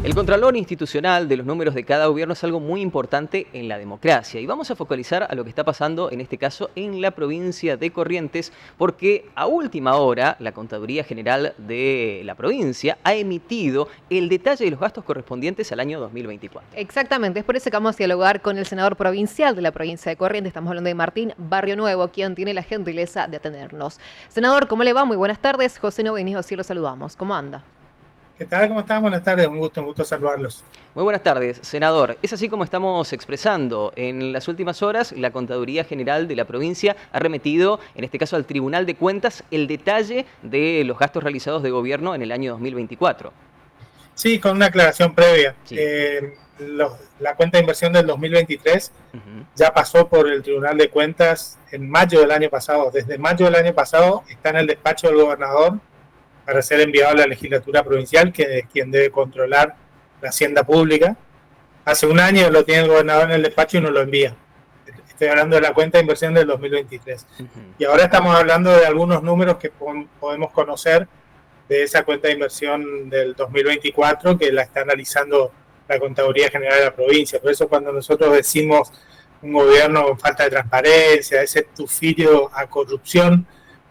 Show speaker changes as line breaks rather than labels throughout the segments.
El contralor institucional de los números de cada gobierno es algo muy importante en la democracia y vamos a focalizar a lo que está pasando en este caso en la provincia de Corrientes porque a última hora la Contaduría General de la provincia ha emitido el detalle de los gastos correspondientes al año 2024.
Exactamente, es por eso que vamos a dialogar con el senador provincial de la provincia de Corrientes, estamos hablando de Martín Barrio Nuevo, quien tiene la gentileza de atendernos. Senador, ¿cómo le va? Muy buenas tardes, José Novenijo, así lo saludamos. ¿Cómo anda?
¿Qué tal? ¿Cómo están? Buenas tardes, un gusto saludarlos.
Muy buenas tardes, senador. Es así como estamos expresando. En las últimas horas, la Contaduría General de la provincia ha remitido, en este caso al Tribunal de Cuentas, el detalle de los gastos realizados de gobierno en el año 2024.
Sí, con una aclaración previa.
Sí.
La cuenta de inversión del 2023 ya pasó por el Tribunal de Cuentas en mayo del año pasado. Desde mayo del año pasado está en el despacho del gobernador para ser enviado a la legislatura provincial, que es quien debe controlar la hacienda pública. Hace un año lo tiene el gobernador en el despacho y nos lo envía. Estoy hablando de la cuenta de inversión del 2023. Y ahora estamos hablando de algunos números que podemos conocer de esa cuenta de inversión del 2024 que la está analizando la Contaduría General de la provincia. Por eso cuando nosotros decimos un gobierno con falta de transparencia, ese tufillo a corrupción,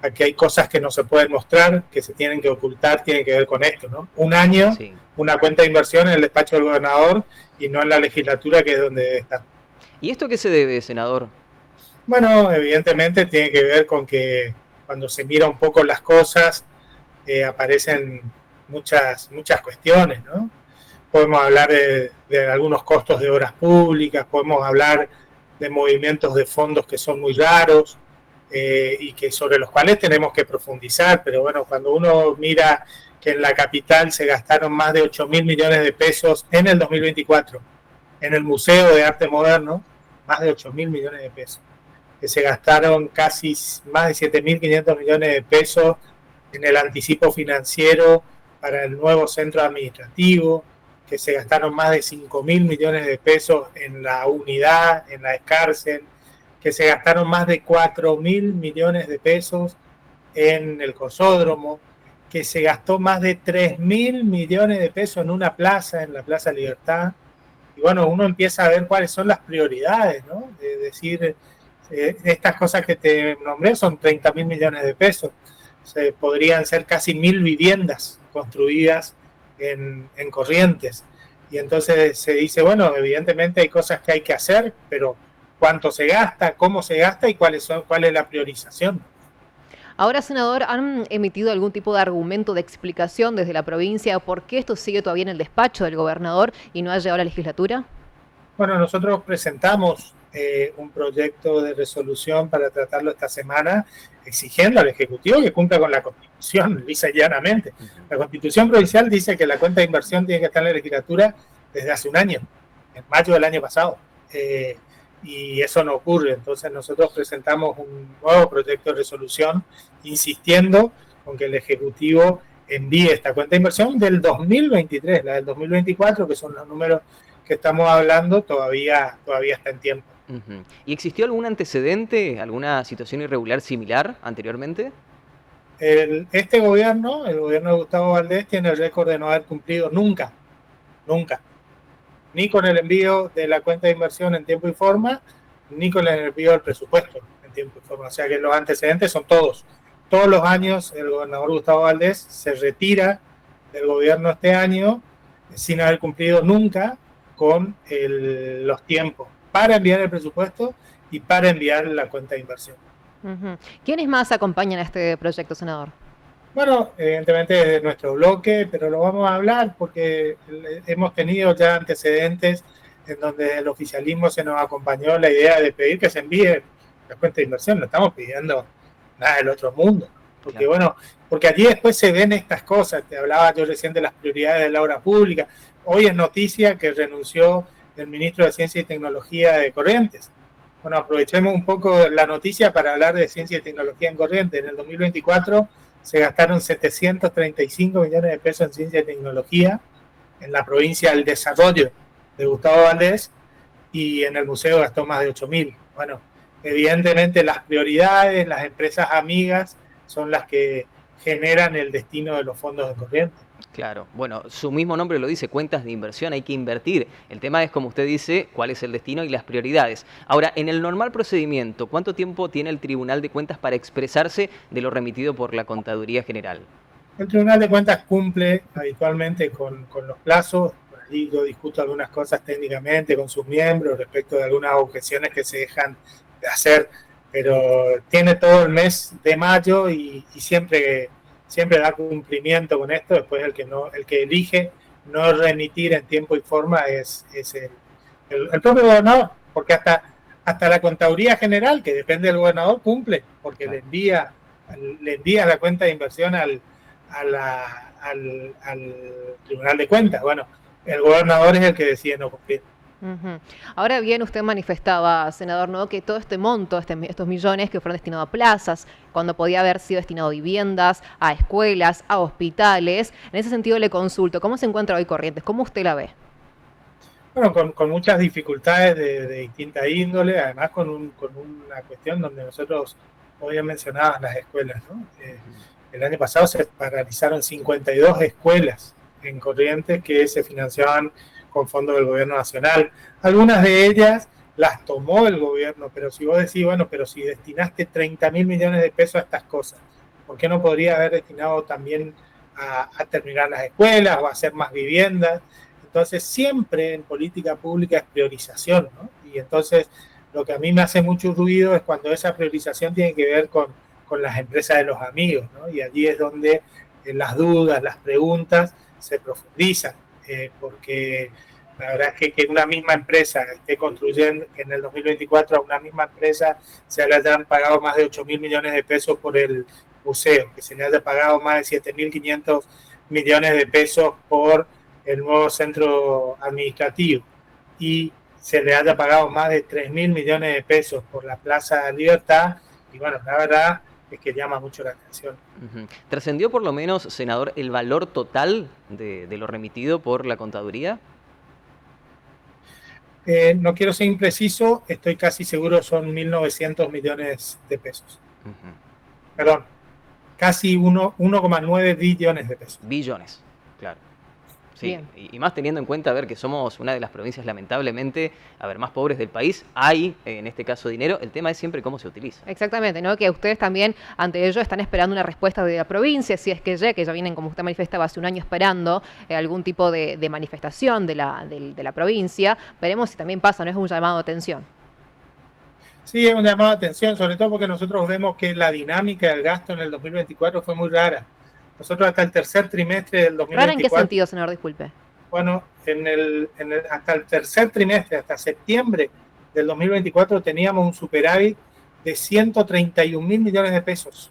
aquí hay cosas que no se pueden mostrar, que se tienen que ocultar, tienen que ver con esto, ¿no? Un año, sí. Una cuenta de inversión en el despacho del gobernador y no en la legislatura, que es donde debe estar.
¿Y esto qué se debe, senador?
Bueno, evidentemente tiene que ver con que cuando se mira un poco las cosas, aparecen muchas cuestiones, ¿no? Podemos hablar de algunos costos de obras públicas, podemos hablar de movimientos de fondos que son muy raros, y que sobre los cuales tenemos que profundizar, pero bueno, cuando uno mira que en la capital se gastaron más de 8.000 millones de pesos en el 2024, en el Museo de Arte Moderno, más de 8.000 millones de pesos, que se gastaron casi más de 7.500 millones de pesos en el anticipo financiero para el nuevo centro administrativo, que se gastaron más de 5.000 millones de pesos en la unidad, en la cárcel, que se gastaron más de 4.000 millones de pesos en el Cosódromo, que se gastó más de 3.000 millones de pesos en una plaza, en la Plaza Libertad. Y bueno, uno empieza a ver cuáles son las prioridades, ¿no? De decir, estas cosas que te nombré son 30.000 millones de pesos. Podrían ser casi 1.000 viviendas construidas en Corrientes. Y entonces se dice, bueno, evidentemente hay cosas que hay que hacer, pero cuánto se gasta, cómo se gasta y cuál es la priorización.
Ahora, senador, ¿han emitido algún tipo de argumento de explicación desde la provincia por qué esto sigue todavía en el despacho del gobernador y no ha llegado a la legislatura?
Bueno, nosotros presentamos un proyecto de resolución para tratarlo esta semana, exigiendo al Ejecutivo que cumpla con la Constitución, lisa y llanamente. La Constitución provincial dice que la cuenta de inversión tiene que estar en la legislatura desde hace un año, en mayo del año pasado. Y eso no ocurre. Entonces nosotros presentamos un nuevo proyecto de resolución insistiendo con que el Ejecutivo envíe esta cuenta de inversión del 2023, la del 2024, que son los números que estamos hablando, todavía está en tiempo.
¿Y existió algún antecedente, alguna situación irregular similar anteriormente?
Este gobierno, el gobierno de Gustavo Valdés, tiene el récord de no haber cumplido nunca, ni con el envío de la cuenta de inversión en tiempo y forma, ni con el envío del presupuesto en tiempo y forma. O sea que los antecedentes son todos. Todos los años el gobernador Gustavo Valdés se retira del gobierno este año sin haber cumplido nunca con los tiempos para enviar el presupuesto y para enviar la cuenta de inversión.
¿Quiénes más acompañan a este proyecto, senador?
Bueno, evidentemente desde nuestro bloque, pero lo vamos a hablar porque hemos tenido ya antecedentes en donde el oficialismo se nos acompañó la idea de pedir que se envíe la cuenta de inversión. No estamos pidiendo nada del otro mundo, porque claro. Bueno, porque allí después se ven estas cosas. Te hablaba yo recién de las prioridades de la obra pública. Hoy es noticia que renunció el ministro de Ciencia y Tecnología de Corrientes. Bueno, aprovechemos un poco la noticia para hablar de ciencia y tecnología en Corrientes. En el 2024 se gastaron 735 millones de pesos en ciencia y tecnología en la provincia del Desarrollo de Gustavo Valdés y en el museo gastó más de 8.000. Bueno, evidentemente las prioridades, las empresas amigas son las que generan el destino de los fondos de Corrientes.
Claro, bueno, su mismo nombre lo dice, cuentas de inversión, hay que invertir. El tema es, como usted dice, cuál es el destino y las prioridades. Ahora, en el normal procedimiento, ¿cuánto tiempo tiene el Tribunal de Cuentas para expresarse de lo remitido por la Contaduría General?
El Tribunal de Cuentas cumple habitualmente con los plazos. Por ahí yo discuto algunas cosas técnicamente con sus miembros respecto de algunas objeciones que se dejan de hacer, pero tiene todo el mes de mayo y siempre da cumplimiento con esto. Después el que elige no remitir en tiempo y forma es el propio gobernador, porque hasta la Contaduría General, que depende del gobernador, cumple, porque le envía la cuenta de inversión al Tribunal de Cuentas. Bueno, el gobernador es el que decide no cumplir.
Ahora bien, usted manifestaba, senador, ¿no?, que todo este monto, estos millones que fueron destinados a plazas, cuando podía haber sido destinado a viviendas, a escuelas, a hospitales. En ese sentido le consulto, ¿cómo se encuentra hoy Corrientes? ¿Cómo usted la ve?
Bueno, con muchas dificultades de distinta índole, además con una cuestión donde nosotros, hoy ya mencionaban las escuelas, ¿no? El año pasado se paralizaron 52 escuelas en Corrientes que se financiaban con fondos del gobierno nacional. Algunas de ellas las tomó el gobierno, pero si vos decís, bueno, pero si destinaste 30.000 millones de pesos a estas cosas, ¿por qué no podría haber destinado también a terminar las escuelas o a hacer más viviendas? Entonces, siempre en política pública es priorización, ¿no? Y entonces, lo que a mí me hace mucho ruido es cuando esa priorización tiene que ver con las empresas de los amigos, ¿no? Y allí es donde las dudas, las preguntas se profundizan, porque la verdad es que una misma empresa esté construyendo, que en el 2024 a una misma empresa se le hayan pagado más de 8.000 millones de pesos por el museo, que se le haya pagado más de 7.500 millones de pesos por el nuevo centro administrativo y se le haya pagado más de 3.000 millones de pesos por la Plaza Libertad, y bueno, la verdad es que llama mucho la atención.
¿Trascendió por lo menos, senador, el valor total de lo remitido por la Contaduría?
No quiero ser impreciso, estoy casi seguro son 1.900 millones de pesos. Perdón, casi 1,9 billones de pesos.
Billones, claro. Sí, y más teniendo en cuenta, a ver, que somos una de las provincias, lamentablemente, a ver, más pobres del país. Hay, en este caso, dinero. El tema es siempre cómo se utiliza.
Exactamente, ¿no? Que ustedes también, ante ello, están esperando una respuesta de la provincia, si es que ya vienen, como usted manifestaba, hace un año esperando algún tipo de manifestación de la provincia. Veremos si también pasa, ¿no? Es un llamado de atención.
Sí, es un llamado de atención, sobre todo porque nosotros vemos que la dinámica del gasto en el 2024 fue muy rara. Nosotros hasta el tercer trimestre del 2024...
¿Rara en qué sentido, senador? Disculpe.
Bueno, hasta el tercer trimestre, hasta septiembre del 2024, teníamos un superávit de 131.000 millones de pesos.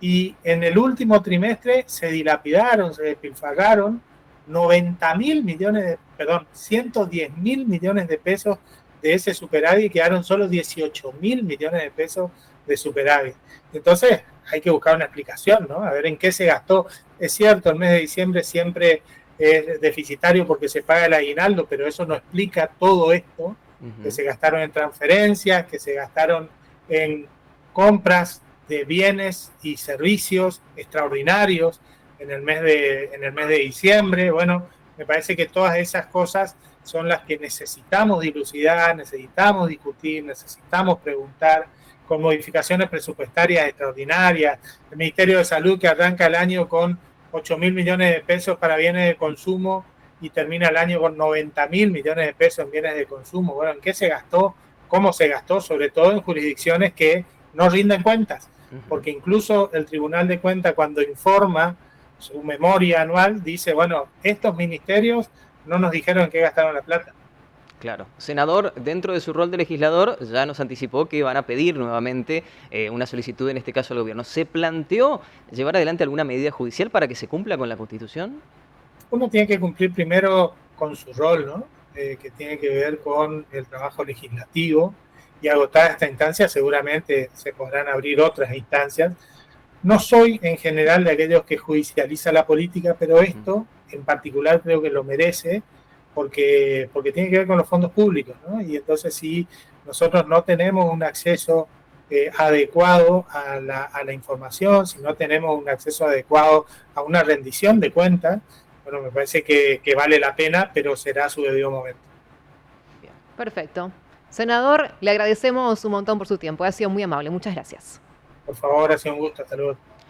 Y en el último trimestre se dilapidaron, se despilfarraron 110.000 millones de pesos de ese superávit, y quedaron solo 18.000 millones de pesos de superávit. Entonces, hay que buscar una explicación, ¿no? A ver en qué se gastó. Es cierto, el mes de diciembre siempre es deficitario porque se paga el aguinaldo, pero eso no explica todo esto, que se gastaron en transferencias, que se gastaron en compras de bienes y servicios extraordinarios en el mes de diciembre. Bueno, me parece que todas esas cosas son las que necesitamos dilucidar, necesitamos discutir, necesitamos preguntar, con modificaciones presupuestarias extraordinarias. El Ministerio de Salud, que arranca el año con 8.000 millones de pesos para bienes de consumo y termina el año con 90.000 millones de pesos en bienes de consumo. Bueno, ¿en qué se gastó? ¿Cómo se gastó? Sobre todo en jurisdicciones que no rinden cuentas, porque incluso el Tribunal de Cuentas, cuando informa su memoria anual, dice, bueno, estos ministerios no nos dijeron en qué gastaron la plata.
Claro. Senador, dentro de su rol de legislador, ya nos anticipó que van a pedir nuevamente una solicitud, en este caso al gobierno. ¿Se planteó llevar adelante alguna medida judicial para que se cumpla con la Constitución?
Uno tiene que cumplir primero con su rol, ¿no? Que tiene que ver con el trabajo legislativo, y agotada esta instancia seguramente se podrán abrir otras instancias. No soy en general de aquellos que judicializa la política, pero esto en particular creo que lo merece, porque tiene que ver con los fondos públicos, ¿no? Y entonces si nosotros no tenemos un acceso adecuado a la información, si no tenemos un acceso adecuado a una rendición de cuentas, bueno, me parece que vale la pena, pero será a su debido momento.
Bien, perfecto. Senador, le agradecemos un montón por su tiempo. Ha sido muy amable. Muchas gracias.
Por favor, ha sido un gusto. Hasta luego.